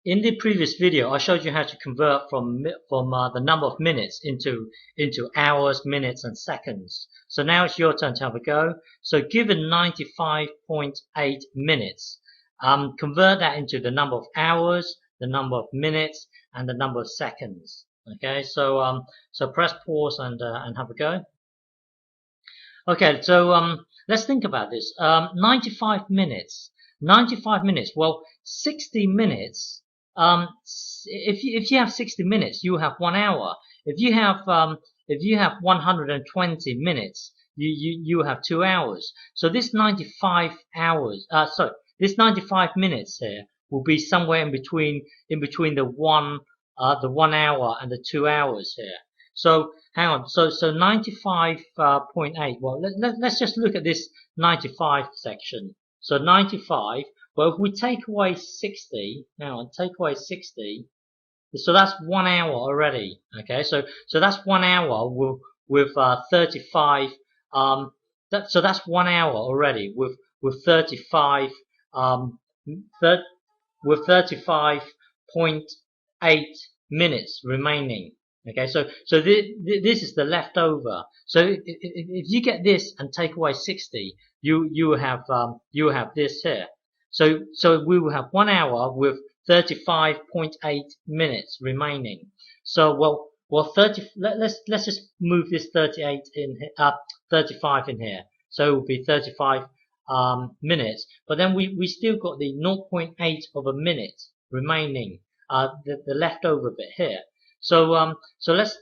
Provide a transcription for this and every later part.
In the previous video, I showed you how to convert from the number of minutes into hours, minutes, and seconds. So now it's your turn to have a go. So given 95.8 minutes, convert that into the number of hours, the number of minutes, and the number of seconds. Okay, so press pause and have a go. Okay, so let's think about this. 95 minutes. 95 minutes. Well, 60 minutes. If you have 60 minutes, you have 1 hour. If you have 120 minutes, you have 2 hours. So this 95 hours. This 95 minutes here will be somewhere in between the 1 hour and the 2 hours here. So hang on. So 95.8. Well, let's just look at this 95 section. So 95. Well, if we take away 60, take away 60. So that's 1 hour already. Okay, so that's 1 hour with 35. So that's 1 hour already with 35. With 35.8 minutes remaining. Okay, so this is the leftover. So if you get this and take away 60, you have this here. So we will have 1 hour with 35.8 minutes remaining. So well 30. Let's just move this 38 in 35 in here. So it will be 35 minutes. But then we still got the 0.8 of a minute remaining. The leftover bit here. So let's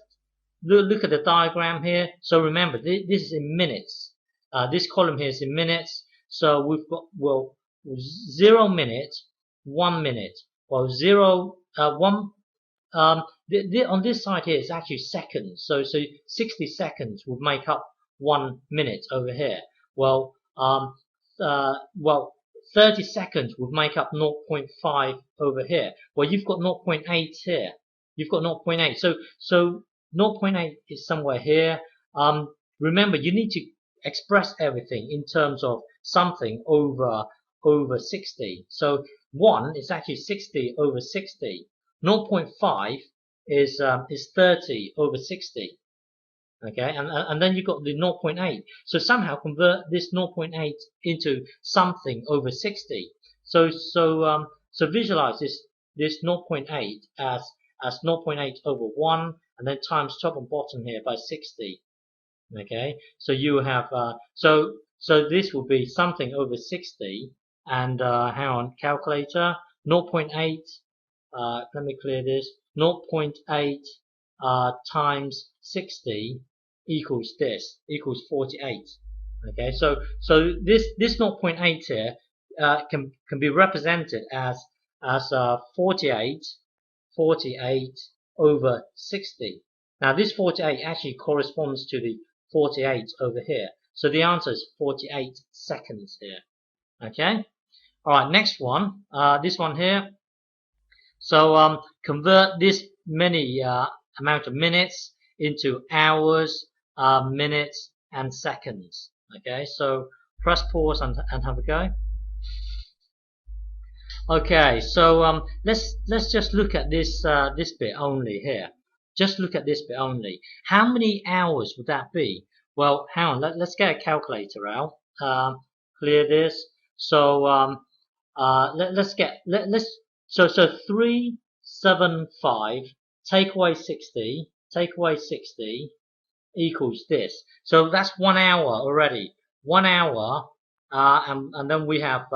look at the diagram here. So remember, this is in minutes. This column here is in minutes. So we've got 0 minute, 1 minute. Well, 1. On this side here is actually seconds. So 60 seconds would make up 1 minute over here. Well 30 seconds would make up 0.5 over here. Well, you've got 0.8 here. You've got 0.8. So 0.8 is somewhere here. Remember, you need to express everything in terms of something over 60. So 1 is actually 60 over 60. 0.5 is 30 over 60. Okay, and then you got the 0.8. So somehow convert this 0.8 into something over 60. So visualize this 0.8 as 0.8 over 1, and then times top and bottom here by 60. Okay, so you have so this will be something over 60, and hang on, calculator, 0.8. Let me clear this. 0.8 times 60 equals 48. Okay, so this 0.8 here can be represented as 48 over 60. Now this 48 actually corresponds to the 48 over here. So the answer is 48 seconds here. Okay. All right. Next one. This one here. So convert this many amount of minutes into hours, minutes, and seconds. Okay. So press pause and have a go. Okay, so let's just look at this this bit only here. Just look at this bit only. How many hours would that be? Well, hang on. Let's get a calculator out. Clear this. So let's 375 take away 60 equals this. So that's 1 hour already. 1 hour, and then we have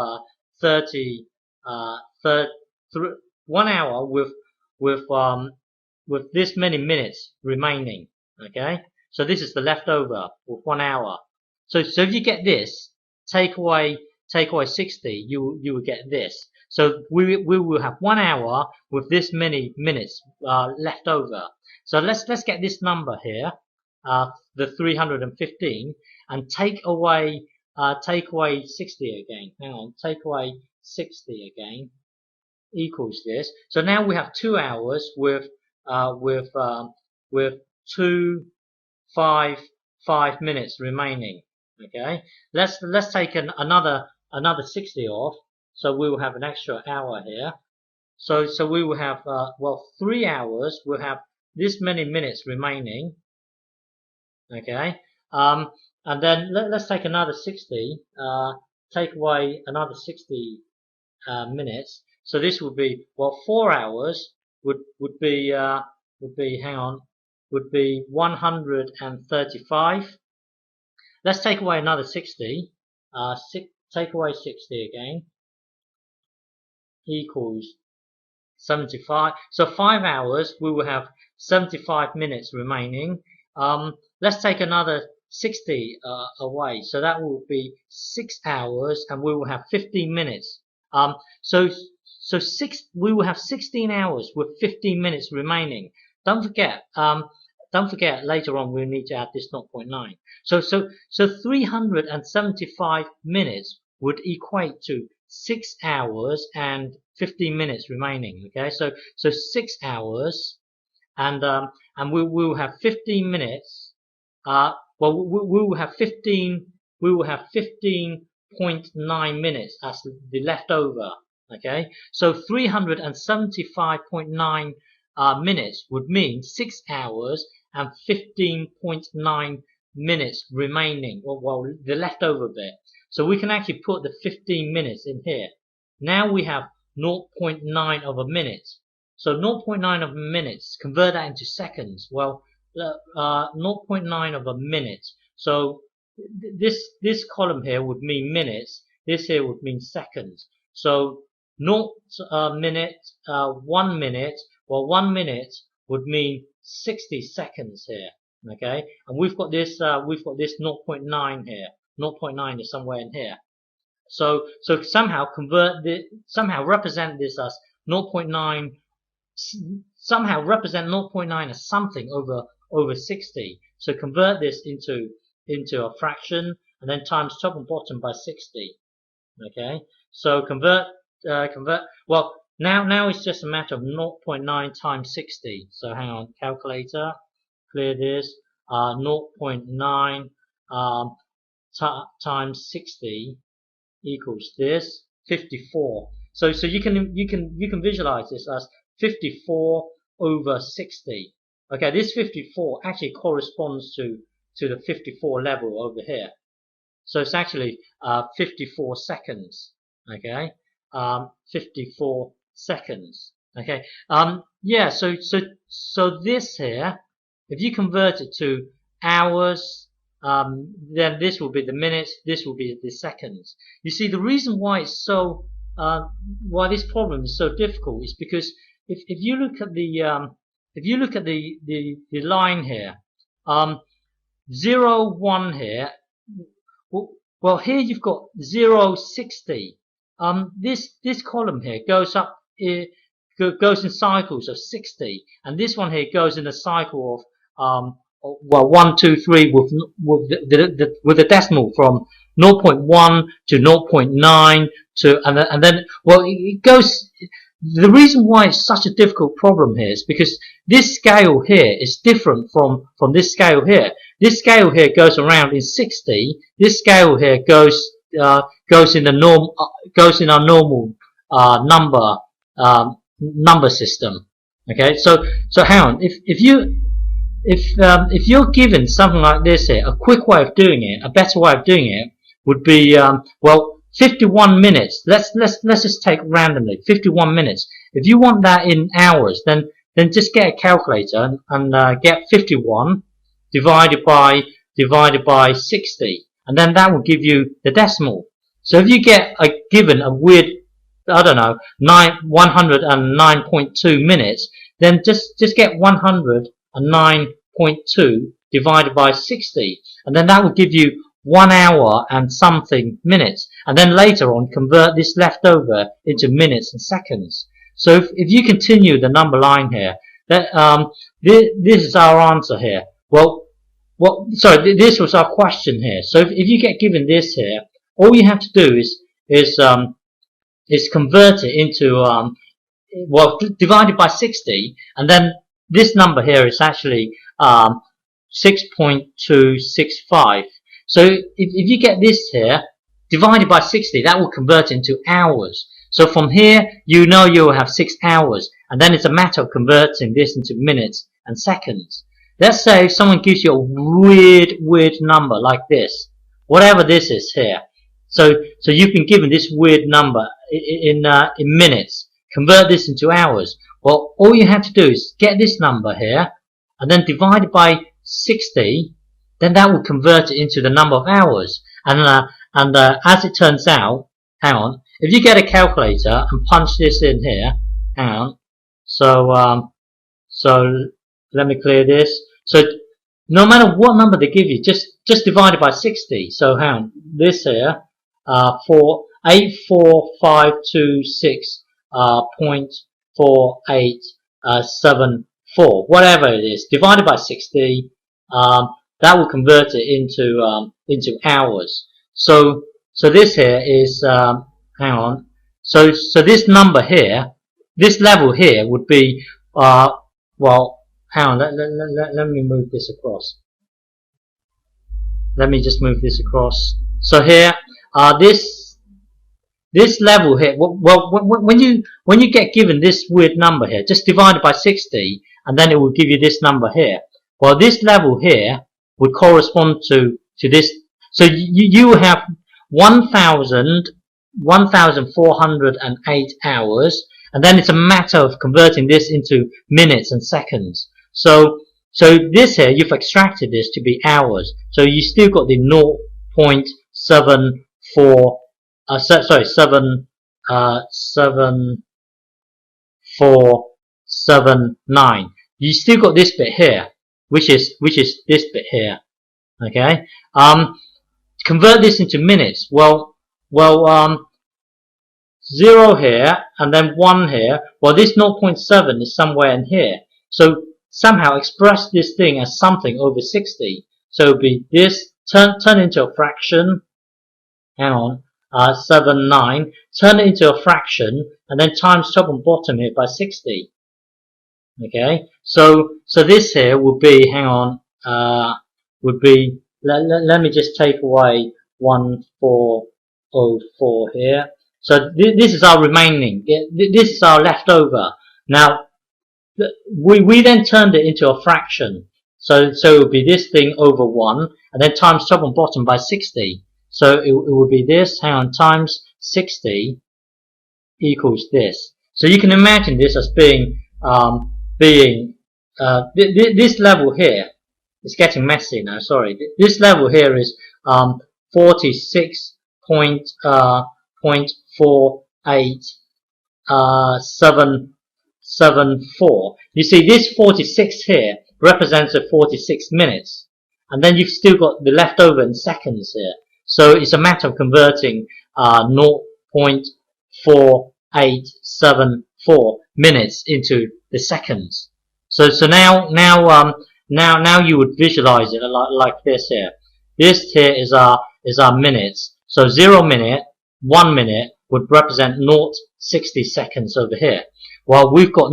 1 hour with this many minutes remaining. Okay, so this is the leftover with 1 hour. So if you get this, take away 60, you will get this. So we will have 1 hour with this many minutes left over. So let's get this number here, the 315, and take away 60 again. Hang on, take away 60 again equals this. So now we have 2 hours with 5 minutes remaining. Okay, let's take another 60 off. So we will have an extra hour here. So we will have, well, 3 hours. We'll have this many minutes remaining. Okay. And then let's take another 60. Take away another 60 minutes. So this would be, well, 4 hours would be hang on, would be 135. Let's take away another 60. Take away 60 again equals 75. So 5 hours, we will have 75 minutes remaining. Let's take another 60 away. So that will be 6 hours, and we will have 15 minutes. So we will have 16 hours with 15 minutes remaining. Don't forget later on we'll need to add this 0.9. So 375 minutes would equate to 6 hours and 15 minutes remaining. Okay, so 6 hours, and we will have 15 minutes. Well, we will have 15.9 minutes as the leftover. Okay, so 375.9 minutes would mean 6 hours and 15.9 minutes remaining, or well, the leftover bit. So we can actually put the 15 minutes in here. Now we have 0.9 of a minute. So 0.9 of a minute, convert that into seconds. Well, 0.9 of a minute. So this column here would mean minutes. This here would mean seconds. So 0 minute, 1 minute. Well, 1 minute would mean 60 seconds here. Okay, and we've got this 0.9 here. 0.9 is somewhere in here. So somehow represent this as 0.9. Somehow represent 0.9 as something over 60. So convert this into a fraction, and then times top and bottom by 60. Okay. So convert. Well, now it's just a matter of 0.9 times 60. So hang on, calculator. Clear this. 0.9 times 60 equals this, 54. So you can visualize this as 54 over 60. Okay, this 54 actually corresponds to the 54 level over here. So it's actually 54 seconds. Okay, 54 seconds. Okay. Yeah. So this here, if you convert it to hours, then this will be the minutes, this will be the seconds. You see, the reason why it's so, why this problem is so difficult is because if you look at the line here, 0, 1 here, well here you've got 0, 60. This column here goes up, goes in cycles of 60, and this one here goes in a cycle of well, 1, 2, 3 with the decimal from 0.1 to 0.9 to and then well it goes. The reason why it's such a difficult problem here is because this scale here is different from this scale here. This scale here goes around in 60. This scale here goes in our normal number system. Okay, so hang on. If you're given something like this here, a quick way of doing it, a better way of doing it would be well, 51 minutes. Let's just take randomly 51 minutes. If you want that in hours, then just get a calculator and get 51 divided by 60, and then that will give you the decimal. So if you get given a weird, I don't know, 109.2 minutes, then just get 109.2 divided by 60, and then that will give you 1 hour and something minutes, and then later on convert this leftover into minutes and seconds. So if you continue the number line here, that this is our answer here. Sorry, this was our question here. So if you get given this here, all you have to do is convert it into well, divided by 60, and then this number here is actually 6.265. So if you get this here divided by 60, that will convert into hours. So from here, you know you will have 6 hours, and then it's a matter of converting this into minutes and seconds. Let's say someone gives you a weird number like this, whatever this is here. So you've been given this weird number in minutes. Convert this into hours. Well, all you have to do is get this number here, and then divide it by 60. Then that will convert it into the number of hours. And as it turns out, hang on, if you get a calculator and punch this in here, hang on. So let me clear this. So no matter what number they give you, just divide it by 60. So hang on, this here, 84526.4874, whatever it is, divided by 60. That will convert it into hours. So this here is hang on. So this number here, this level here would be well, hang on. Let me move this across. Let me just move this across. So here, this level here. Well, when you get given this weird number here, just divide it by 60, and then it will give you this number here. Well, this level here would correspond to this. So you have 1,408 hours, and then it's a matter of converting this into minutes and seconds. So this here, you've extracted this to be hours. So you still got the 0.74, sorry, 7479. You still got this bit here, which is this bit here. Okay. Convert this into minutes. Well, 0 here and then 1 here. Well, this 0.7 is somewhere in here. So somehow express this thing as something over 60. So it'll be this, turn into a fraction. Hang on, 79. Turn it into a fraction and then times top and bottom here by 60. Okay. So this here would be, hang on, would be, let me just take away 1404 here. So this is our remaining, this is our leftover. Now, we then turned it into a fraction. So it would be this thing over 1, and then times top and bottom by 60. So it would be this, hang on, times 60 equals this. So you can imagine this as being, this level here, it's getting messy now, sorry. This level here is 46.4874. You see, this 46 here represents the 46 minutes, and then you've still got the leftover in seconds here. So it's a matter of converting 0.4874 minutes into the seconds. So now you would visualize it like this here. This here is our minutes. So 0 minute, 1 minute would represent 0.60 seconds over here. Well, we've got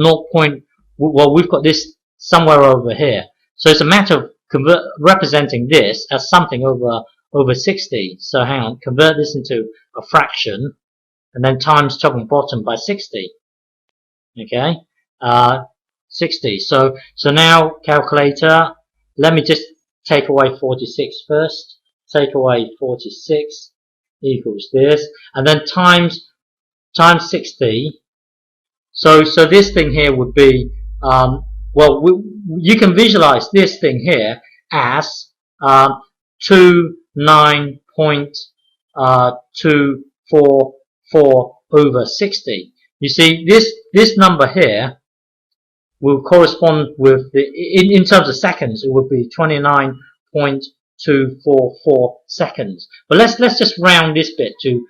we've got this somewhere over here. So it's a matter of representing this as something over 60. So hang on, convert this into a fraction, and then times top and bottom by 60. Okay, 60. So now calculator, let me just take away 46 first. Take away 46 equals this, and then times 60. So this thing here would be, well, you can visualize this thing here as 29.244 over 60. You see, this number here will correspond with the, in terms of seconds, it would be 29.244 seconds. But let's just round this bit to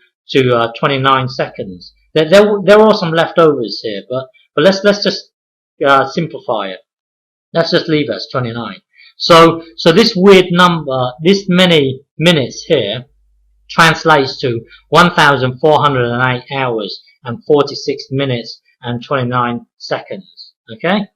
29 seconds. There are some leftovers here, but let's just simplify it. Let's just leave it as 29. So this weird number, this many minutes here, translates to 1,408 hours and 46 minutes and 29 seconds. Okay?